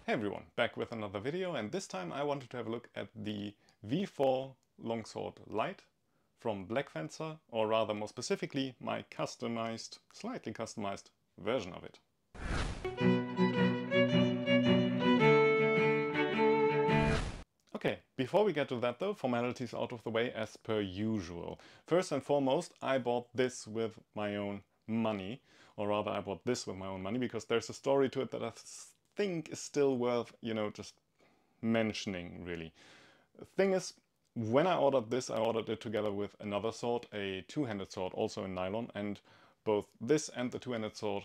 Hey everyone, back with another video, and this time I wanted to have a look at the V4 Longsword Lite from Blackfencer, or rather more specifically my customized, slightly customized version of it. Okay, before we get to that though, formalities out of the way as per usual. First and foremost, I bought this with my own money, or rather I bought this with my own money because there's a story to it that I think is still worth, just mentioning, really. The thing is, when I ordered this, I ordered it together with another sword, a two-handed sword, also in nylon, and both this and the two-handed sword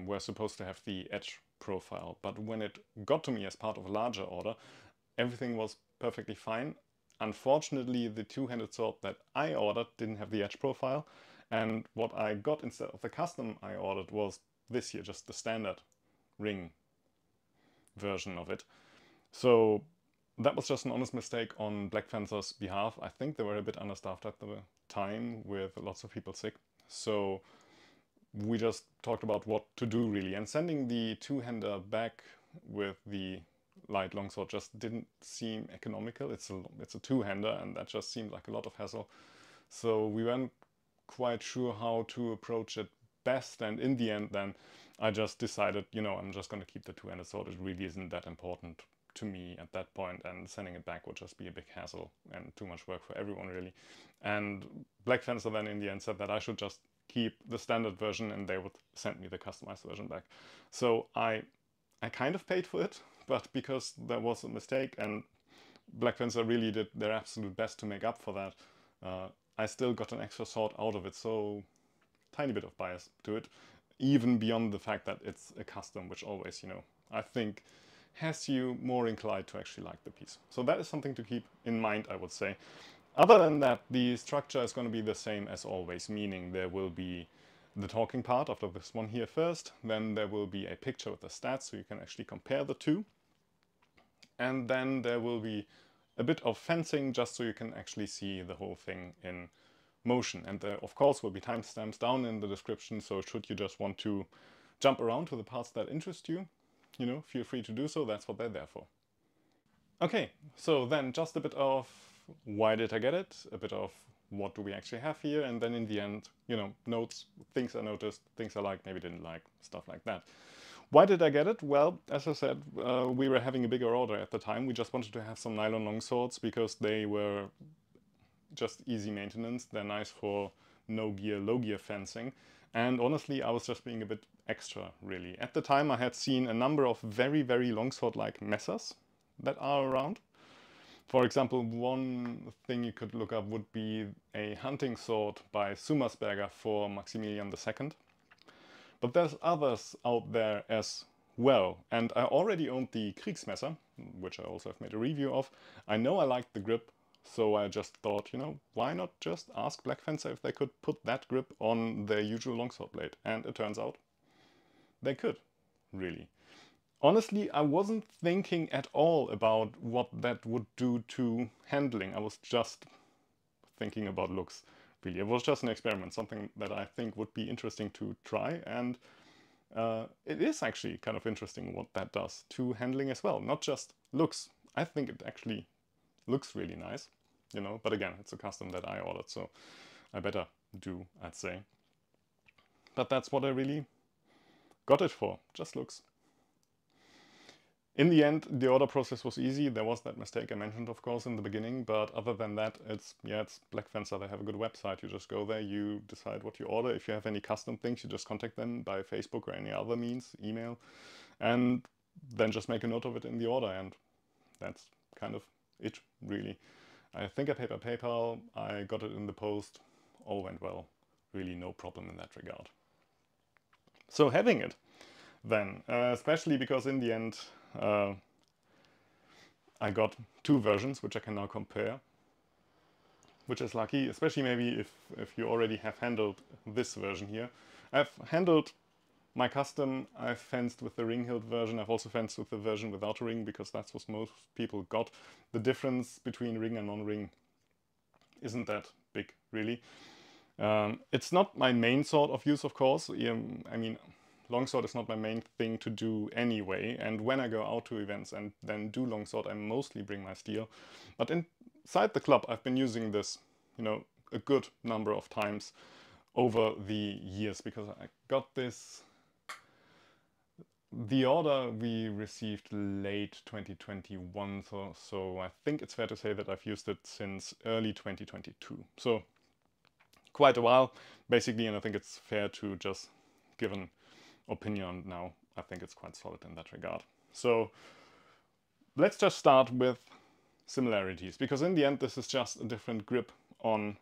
were supposed to have the edge profile. But when it got to me as part of a larger order, everything was perfectly fine. Unfortunately, the two-handed sword that I ordered didn't have the edge profile, and what I got instead of the custom I ordered was this here, just the standard ring version of it. So that was just an honest mistake on Blackfencer's behalf. I think they were a bit understaffed at the time with lots of people sick. So we just talked about what to do really, and sending the two-hander back with the light longsword just didn't seem economical. It's a two-hander, and that just seemed like a lot of hassle. So we weren't quite sure how to approach it best, and in the end then I just decided, I'm just going to keep the two-handed sword. It really isn't that important to me at that point, and sending it back would just be a big hassle and too much work for everyone really. And Blackfencer then in the end said that I should just keep the standard version and they would send me the customized version back. So I kind of paid for it, but because there was a mistake and Blackfencer really did their absolute best to make up for that, I still got an extra sword out of it, so tiny bit of bias to it, even beyond the fact that it's a custom, which always, I think has you more inclined to actually like the piece. So that is something to keep in mind, I would say. Other than that, the structure is going to be the same as always, meaning there will be the talking part after this one here first, then there will be a picture with the stats so you can actually compare the two, and then there will be a bit of fencing just so you can actually see the whole thing in motion. And there of course will be timestamps down in the description, so should you just want to jump around to the parts that interest you, feel free to do so. That's what they're there for. Okay, so then just a bit of why did I get it, a bit of what do we actually have here, and then in the end, notes, things I noticed, things I liked, maybe didn't like, stuff like that. Why did I get it? Well, as I said, we were having a bigger order at the time. We just wanted to have some nylon longswords because they were just easy maintenance. They're nice for no gear, low gear fencing. And honestly, I was just being a bit extra, really. At the time, I had seen a number of very, very longsword-like messers that are around. For example, one thing you could look up would be a hunting sword by Summersberger for Maximilian II. But there's others out there as well. And I already owned the Kriegsmesser, which I also have made a review of. I know I liked the grip, so I just thought, why not just ask Blackfencer if they could put that grip on their usual longsword blade? And it turns out they could, really. Honestly, I wasn't thinking at all about what that would do to handling. I was just thinking about looks, really. It was just an experiment, something that I think would be interesting to try, and it is actually kind of interesting what that does to handling as well, not just looks. I think it actually looks really nice, but again, it's a custom that I ordered, so I better do, I'd say. But that's what I really got it for, just looks. In the end, the order process was easy. There was that mistake I mentioned, of course, in the beginning, but other than that, it's Blackfencer. They have a good website. You just go there, you decide what you order. If you have any custom things, you just contact them by Facebook or any other means, email, and then just make a note of it in the order, and that's kind of it, really. I think I paid by PayPal, I got it in the post, all went well. Really no problem in that regard. So having it, then, especially because in the end, I got two versions, which I can now compare, which is lucky, especially maybe if you already have handled this version here. I've handled my custom, I've fenced with the ring-hilt version, I've also fenced with the version without a ring, because that's what most people got. The difference between ring and non-ring isn't that big, really. It's not my main sword of use, of course. I mean, longsword is not my main thing to do anyway, and when I go out to events and then do longsword, I mostly bring my steel. But inside the club, I've been using this, you know, a good number of times over the years, because I got this... The order we received late 2021, so I think it's fair to say that I've used it since early 2022. So quite a while, basically, and I think it's fair to just give an opinion now. I think it's quite solid in that regard. So let's just start with similarities, because in the end this is just a different grip on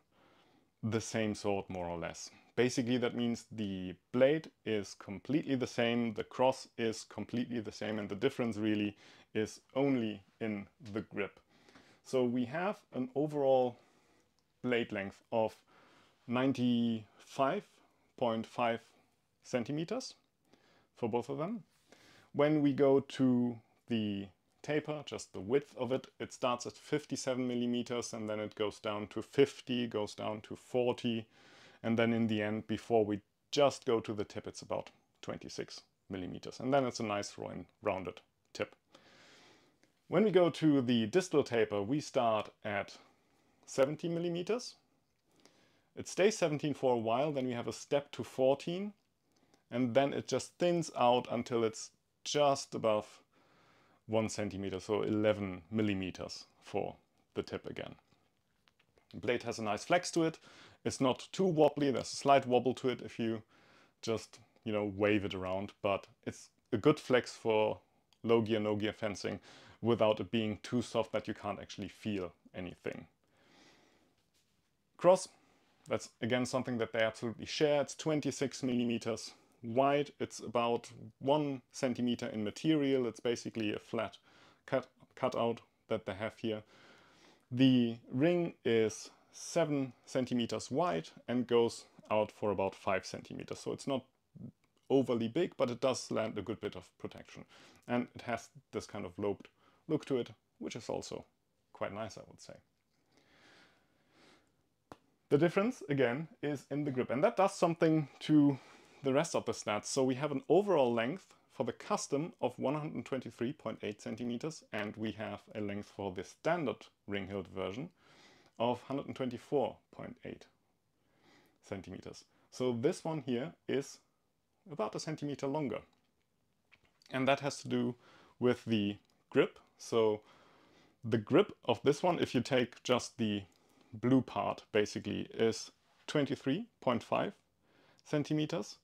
the same sword, more or less. Basically that means the blade is completely the same, the cross is completely the same, and the difference really is only in the grip. So we have an overall blade length of 95.5 centimeters for both of them. When we go to the taper, just the width of it, it starts at 57 millimeters and then it goes down to 50, goes down to 40, and then in the end, before we just go to the tip, it's about 26 millimeters, and then it's a nice rounded tip. When we go to the distal taper, we start at 70 millimeters. It stays 17 for a while, then we have a step to 14, and then it just thins out until it's just above 1 centimeter, so 11 millimeters for the tip again. The blade has a nice flex to it. It's not too wobbly, there's a slight wobble to it if you just, you know, wave it around, but it's a good flex for low gear, no gear fencing without it being too soft that you can't actually feel anything. Cross, that's again something that they absolutely share. It's 26 millimeters wide, it's about 1 centimeter in material. It's basically a flat cutout that they have here. The ring is 7 centimeters wide and goes out for about 5 centimeters. So it's not overly big, but it does land a good bit of protection. And it has this kind of lobed look to it, which is also quite nice, I would say. The difference, again, is in the grip. And that does something to the rest of the stats. So we have an overall length for the custom of 123.8 centimeters, and we have a length for the standard ring hilt version of 124.8 centimeters. So this one here is about a centimeter longer. And that has to do with the grip. So the grip of this one, if you take just the blue part, basically is 23.5 centimeters.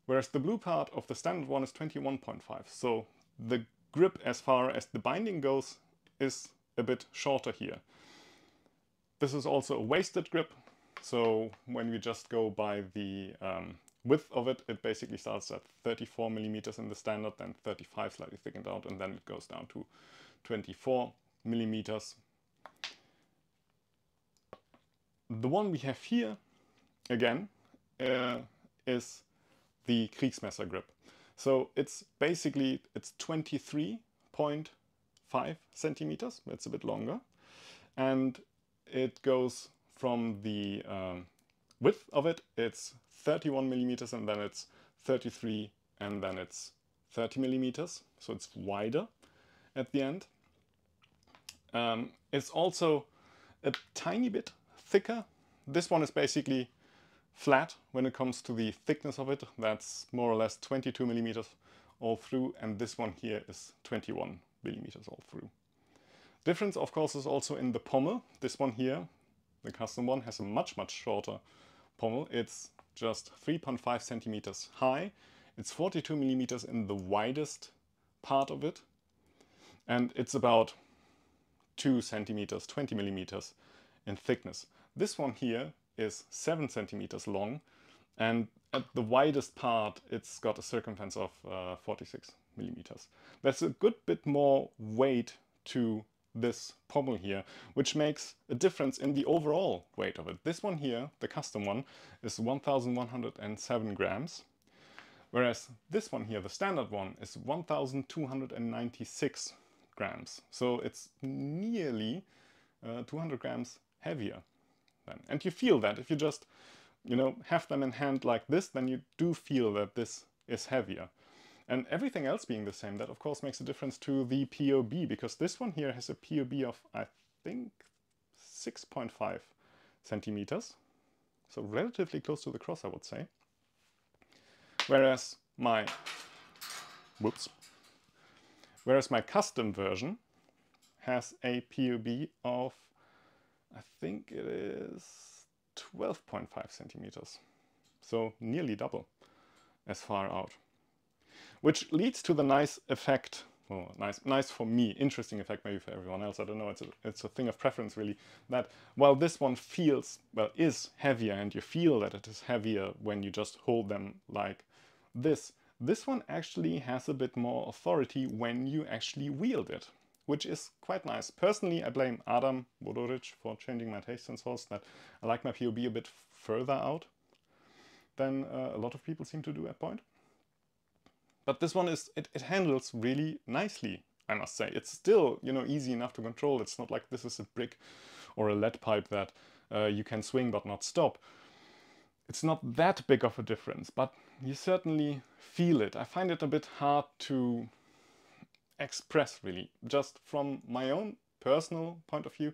Whereas the blue part of the standard one is 21.5. So the grip as far as the binding goes is a bit shorter here. This is also a wasted grip. So when we just go by the width of it, it basically starts at 34 millimeters in the standard, then 35 slightly thickened out, and then it goes down to 24 millimeters. The one we have here, again, is the Kriegsmesser grip. So it's basically, it's 23.5 centimeters, it's a bit longer. And it goes from the width of it, it's 31 millimeters, and then it's 33, and then it's 30 millimeters. So it's wider at the end. It's also a tiny bit thicker. This one is basically flat when it comes to the thickness of it. That's more or less 22 millimeters all through, and this one here is 21 millimeters all through. Difference, of course, is also in the pommel. This one here, the custom one, has a much shorter pommel. It's just 3.5 centimeters high. It's 42 millimeters in the widest part of it, and it's about 2 centimeters, 20 millimeters in thickness. This one here is 7 centimeters long, and at the widest part it's got a circumference of 46 millimeters. That's a good bit more weight to this pommel here, which makes a difference in the overall weight of it. This one here, the custom one, is 1,107 grams, whereas this one here, the standard one, is 1,296 grams. So it's nearly 200 grams heavier. And you feel that if you just, you know, have them in hand like this, then you do feel that this is heavier. And everything else being the same, that of course makes a difference to the POB, because this one here has a POB of, I think, 6.5 centimeters. So relatively close to the cross, I would say. Whereas my custom version has a POB of, I think it is 12.5 centimeters. So nearly double as far out. Which leads to the nice effect, well, nice for me, interesting effect maybe for everyone else, I don't know, it's a thing of preference really, that while this one feels, well, is heavier, and you feel that it is heavier when you just hold them like this one actually has a bit more authority when you actually wield it, which is quite nice. Personally, I blame Adam Bodoric for changing my taste in swords, that I like my POB a bit further out than a lot of people seem to do at point. But this one is, it handles really nicely, I must say. It's still, you know, easy enough to control. It's not like this is a brick or a lead pipe that you can swing but not stop. It's not that big of a difference, but you certainly feel it. I find it a bit hard to express, really. Just from my own personal point of view,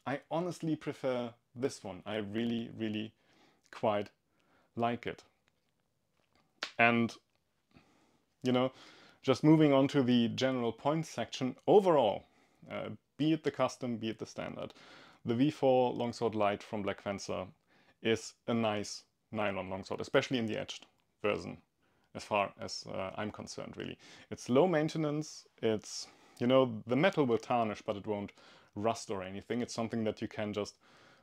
I honestly prefer this one. I really, really quite like it. And you know, just moving on to the general points section, overall, be it the custom, be it the standard, the V4 Longsword Light from Black Fencer is a nice nylon longsword, especially in the edged version, as far as I'm concerned, really. It's low maintenance, it's, you know, the metal will tarnish, but it won't rust or anything. It's something that you can just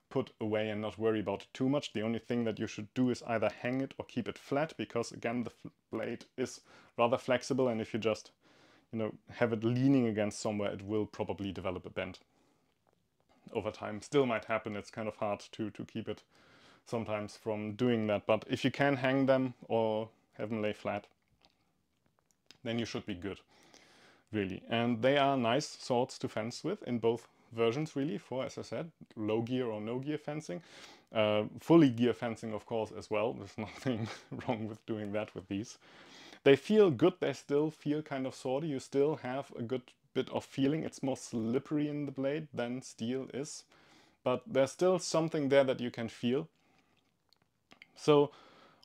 put away and not worry about it too much. The only thing that you should do is either hang it or keep it flat, because again the blade is rather flexible, and if you just, you know, have it leaning against somewhere, it will probably develop a bend over time. Still might happen. It's kind of hard to keep it sometimes from doing that, but if you can hang them or have them lay flat, then you should be good, really. And they are nice swords to fence with in both versions, really, for, as I said, low gear or no gear fencing. Fully gear fencing, of course, as well. There's nothing wrong with doing that with these. They feel good. They still feel kind of swordy. You still have a good bit of feeling. It's more slippery in the blade than steel is, but there's still something there that you can feel. So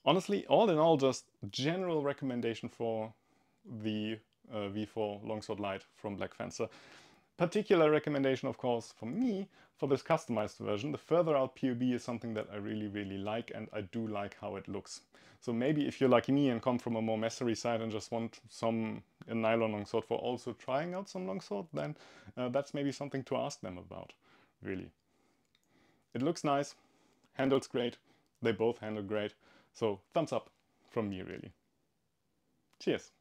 honestly, all in all, just general recommendation for the V4 Longsword Light from Black Fencer. Particular recommendation, of course, for me, for this customized version. The further out POB is something that I really, really like, and I do like how it looks. So maybe if you're like me and come from a more messery side and just want a nylon longsword for also trying out some longsword, then that's maybe something to ask them about, really. It looks nice, handles great, they both handle great, so thumbs up from me, really. Cheers!